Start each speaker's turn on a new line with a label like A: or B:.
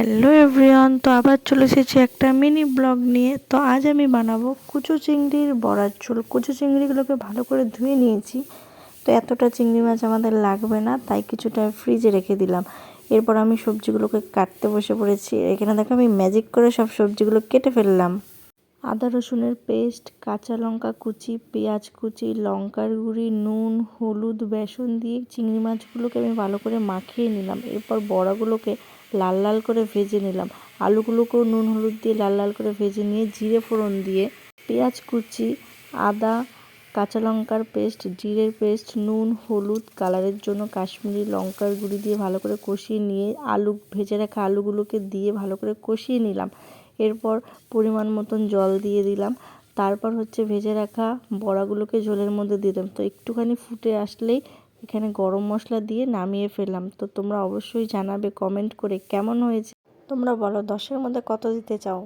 A: Hello everyone, তো আবার চলে এসেছি একটা মিনি ব্লগ নিয়ে। তো আজ আমি বানাবো কুচো চিংড়ির বড়ার ঝোল। কুচো চিংড়িগুলোকে ভালো করে ধুয়ে নিয়েছি। তো এতটা চিংড়ি মাছ আমাদের লাগবে না, তাই কিছুটা ফ্রিজে রেখে দিলাম। এরপর আমি সবজিগুলোকে কাটতে বসে পড়েছি। এখানে দেখো আমি ম্যাজিক করে সব সবজিগুলো কেটে ফেললাম। আদা রসুনের পেস্ট, কাঁচা লঙ্কা কুচি, পেঁয়াজ কুচি, লঙ্কার গুঁড়ি, নুন, হলুদ, বেসন দিয়ে চিংড়ি মাছগুলোকে আমি ভালো করে মাখিয়ে নিলাম। এরপর বড়াগুলোকে লাল লাল করে ভেজে নিলাম। আলুগুলোকেও নুন হলুদ দিয়ে লাল লাল করে ভেজে নিয়ে জিরে ফোড়ন দিয়ে পেঁয়াজ কুচি, আদা, কাঁচা লঙ্কার পেস্ট, জিরের পেস্ট, নুন, হলুদ, কালারের জন্য কাশ্মীরি লঙ্কার গুঁড়ি দিয়ে ভালো করে কষিয়ে নিয়ে ভেজে রাখা আলুগুলোকে দিয়ে ভালো করে কষিয়ে নিলাম। এরপর পরিমাণ মতন জল দিয়ে দিলাম। তারপর ভেজে রাখা বড়াগুলোকে ঝোলের মধ্যে দিয়ে দিলাম। তো একটুখানি ফুটে আসলেই এখানে গরম মশলা দিয়ে নামিয়ে ফেললাম। তো তোমরা অবশ্যই জানাবে কমেন্ট করে কেমন হয়েছে। তোমরা বলো 10-এর মধ্যে কত দিতে চাও।